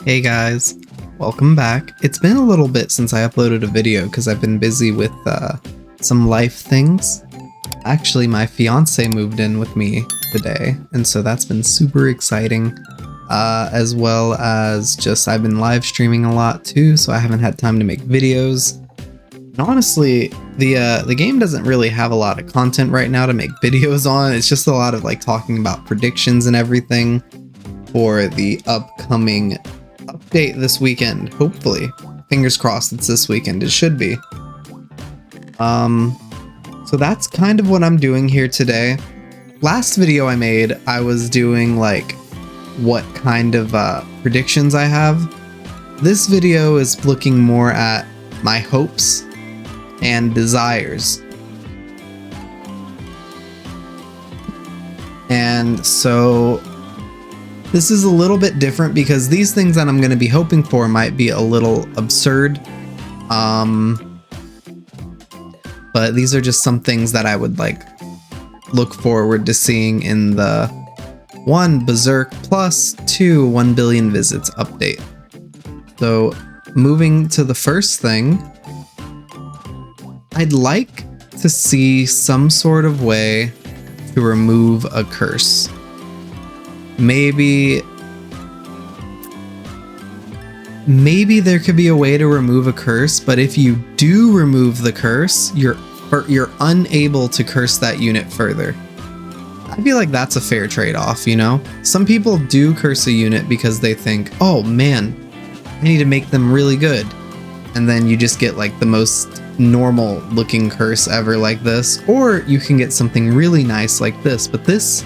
Hey guys, welcome back. It's been a little bit since I uploaded a video because I've been busy with some life things. Actually, my fiance moved in with me today, and so that's been super exciting. As well as just I've been live streaming a lot too, so I haven't had time to make videos. And honestly, the game doesn't really have a lot of content right now to make videos on. It's just a lot of like talking about predictions and everything for the upcoming update this weekend, hopefully. Fingers crossed it's this weekend. It should be. So that's kind of what I'm doing here today. Last video I made, I was doing like what kind of predictions I have. This video is looking more at my hopes and desires. And so this is a little bit different because these things that I'm going to be hoping for might be a little absurd. But these are just some things that I would like look forward to seeing in the 1 Berserk plus 2 1 billion visits update. So moving to the first thing, I'd like to see some sort of way to remove a curse. Maybe there could be a way to remove a curse, but if you do remove the curse, you're unable to curse that unit further. I feel like that's a fair trade-off, you know? Some people do curse a unit because they think, oh man, I need to make them really good. And then you just get like the most normal looking curse ever like this, or you can get something really nice like this, but this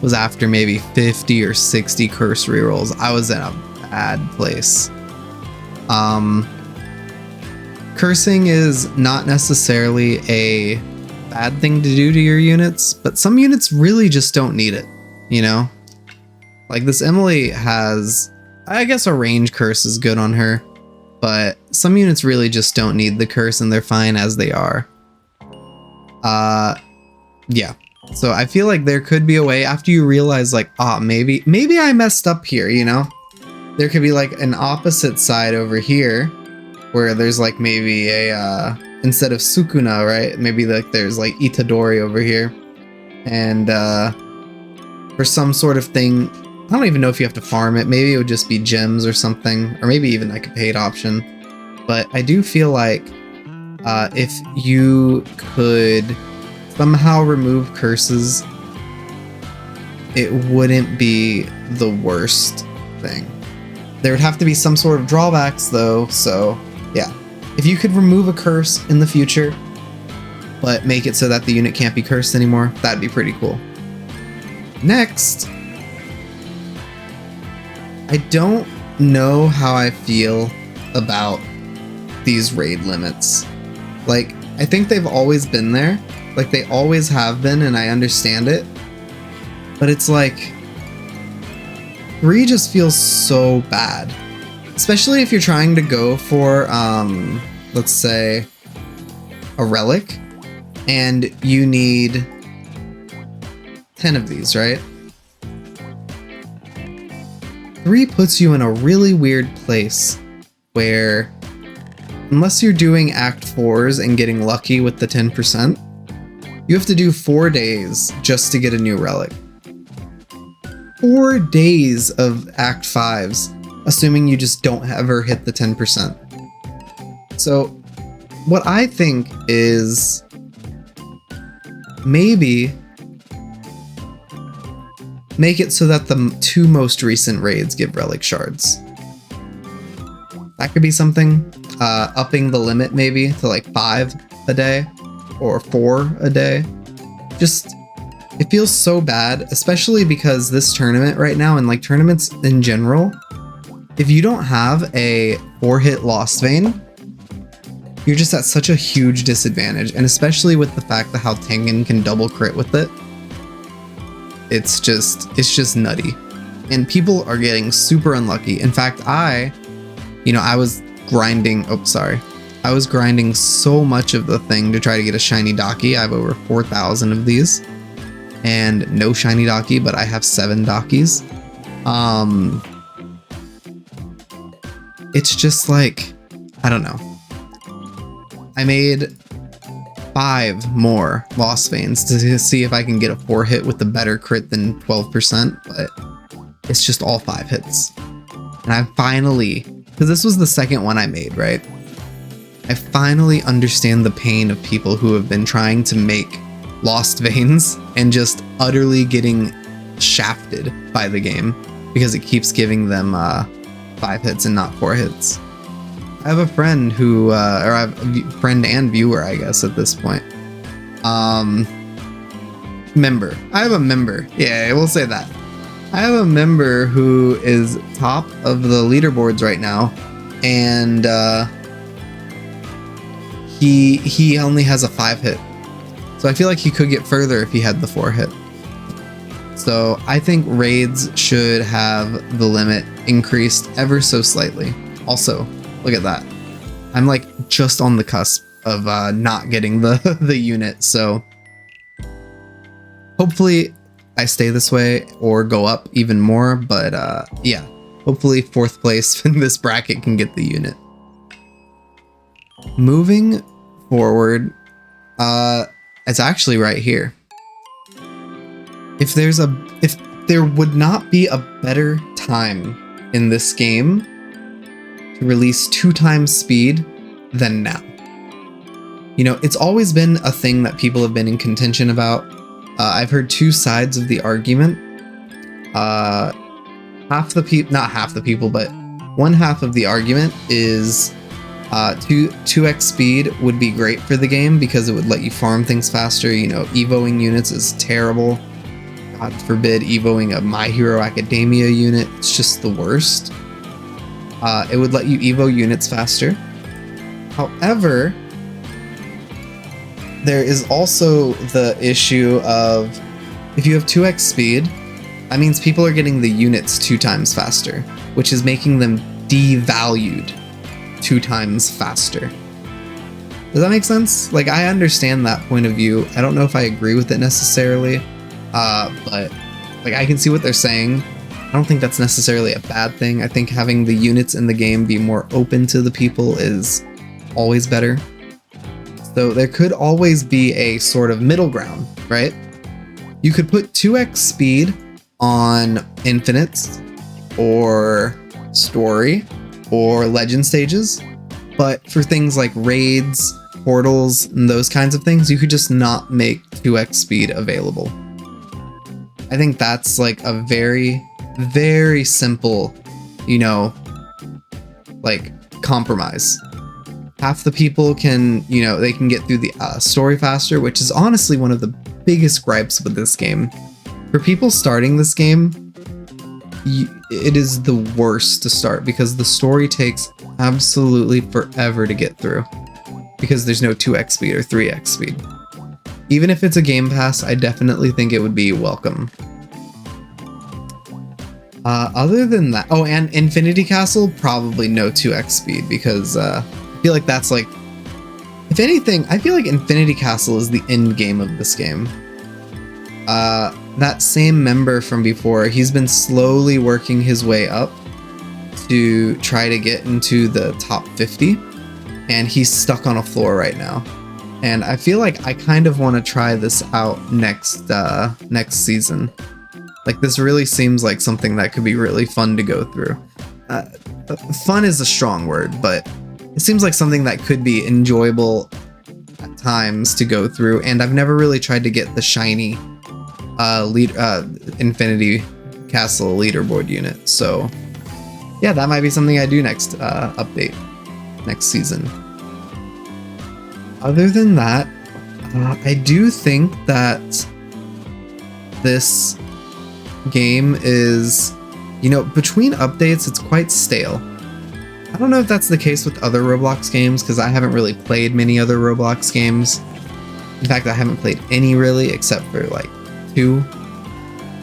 was after maybe 50 or 60 curse rerolls. I was in a bad place. Cursing is not necessarily a bad thing to do to your units, but some units really just don't need it, you know? Like this Emily has, I guess a range curse is good on her, but some units really just don't need the curse and they're fine as they are. Yeah. So I feel like there could be a way after you realize like, maybe I messed up here, you know? There could be like an opposite side over here where there's like maybe a, instead of Sukuna, right? Maybe like there's like Itadori over here. And for some sort of thing, I don't even know if you have to farm it. Maybe it would just be gems or something, or maybe even like a paid option. But I do feel like if you could somehow remove curses, it wouldn't be the worst thing. There would have to be some sort of drawbacks though, so yeah. If you could remove a curse in the future, but make it so that the unit can't be cursed anymore, that'd be pretty cool. Next, I don't know how I feel about these raid limits. Like, I think they've always been there. Like, they always have been, and I understand it. But it's like, 3 just feels so bad. Especially if you're trying to go for, let's say, a relic, and you need 10 of these, right? 3 puts you in a really weird place where, unless you're doing Act 4s and getting lucky with the 10%, you have to do 4 days just to get a new relic. 4 days of Act 5s, assuming you just don't ever hit the 10%. So, what I think is maybe make it so that the 2 most recent raids give relic shards. That could be something. Upping the limit maybe to like 5 a day or 4 a day. Just, it feels so bad, especially because this tournament right now, and like tournaments in general, if you don't have a 4-hit Lost Vein, you're just at such a huge disadvantage, and especially with the fact that how Tengen can double crit with it, it's just nutty. And people are getting super unlucky. In fact, I was grinding, I was grinding so much of the thing to try to get a shiny Daki. I have over 4,000 of these. And no shiny Daki, but I have 7 Dakis. it's just like, I don't know. I made 5 more Lost Veins to see if I can get a 4 hit with a better crit than 12%, but it's just all 5 hits. And I finally, because this was the second one I made, right? I finally understand the pain of people who have been trying to make Lost Veins and just utterly getting shafted by the game because it keeps giving them 5 hits and not 4 hits. I have a friend who, or I have a friend and viewer, I guess, at this point. Member. I have a member. Yeah, we'll say that. I have a member who is top of the leaderboards right now, and he only has a 5 hit. So I feel like he could get further if he had the 4 hit. So I think raids should have the limit increased ever so slightly. Also, look at that. I'm like just on the cusp of not getting the unit. So hopefully I stay this way or go up even more. But yeah, hopefully 4th place in this bracket can get the unit. Moving forward, it's actually right here. If there would not be a better time in this game to release 2 times speed than now. You know, it's always been a thing that people have been in contention about. I've heard 2 sides of the argument. Not half the people, but one half of the argument is 2x speed would be great for the game because it would let you farm things faster. You know, evoing units is terrible. God forbid evoing a My Hero Academia unit. It's just the worst. It would let you evo units faster. However, there is also the issue of if you have 2x speed, that means people are getting the units 2 times faster, which is making them devalued 2 times faster. Does that make sense? Like, I understand that point of view. I don't know if I agree with it necessarily, but like I can see what they're saying. I don't think that's necessarily a bad thing. I think having the units in the game be more open to the people is always better. So there could always be a sort of middle ground, right? You could put 2x speed on infinites or story or legend stages, but for things like raids, portals, and those kinds of things, you could just not make 2x speed available. I think that's like a very, very simple, you know, like compromise. Half the people can, you know, they can get through the story faster, which is honestly one of the biggest gripes with this game. For people starting this game, it is the worst to start because the story takes absolutely forever to get through because there's no 2x speed or 3x speed. Even if it's a game pass, I definitely think it would be welcome. Other than that, oh, and Infinity Castle, probably no 2x speed because I feel like that's like, if anything, I feel like Infinity Castle is the end game of this game. That same member from before, he's been slowly working his way up to try to get into the top 50, and he's stuck on a floor right now. And I feel like I kind of want to try this out next season. Like, this really seems like something that could be really fun to go through. Fun is a strong word, but it seems like something that could be enjoyable at times to go through. And I've never really tried to get the shiny Infinity Castle leaderboard unit. So yeah, that might be something I do next update, next season. Other than that, I do think that this game is, you know, between updates, it's quite stale. I don't know if that's the case with other Roblox games, because I haven't really played many other Roblox games. In fact, I haven't played any really, except for like 2.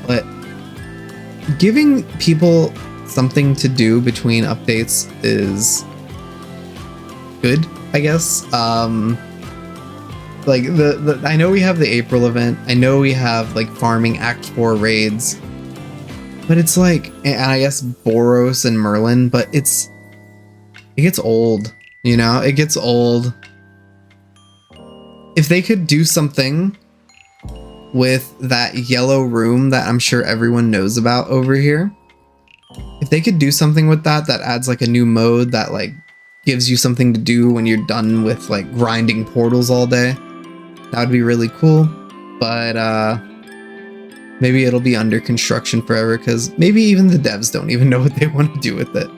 But giving people something to do between updates is good, I guess. Like I know we have the April event. I know we have like farming Act 4 raids, but it's like, and I guess Boros and Merlin, but it's It gets old, you know? It gets old. If they could do something with that yellow room that I'm sure everyone knows about over here, if they could do something with that adds like a new mode that like gives you something to do when you're done with like grinding portals all day, that would be really cool. But maybe it'll be under construction forever because maybe even the devs don't even know what they want to do with it.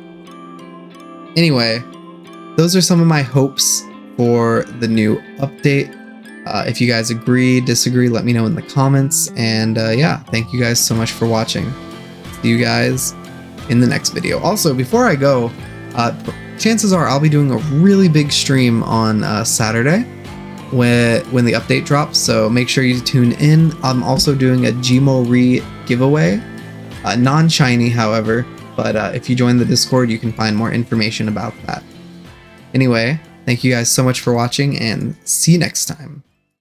Anyway, those are some of my hopes for the new update. If you guys agree, disagree, let me know in the comments. And yeah, thank you guys so much for watching. See you guys in the next video. Also, before I go, chances are I'll be doing a really big stream on Saturday when the update drops, so make sure you tune in. I'm also doing a Gmo giveaway, non-shiny however, but if you join the Discord you can find more information about that. Anyway, thank you guys so much for watching and see you next time.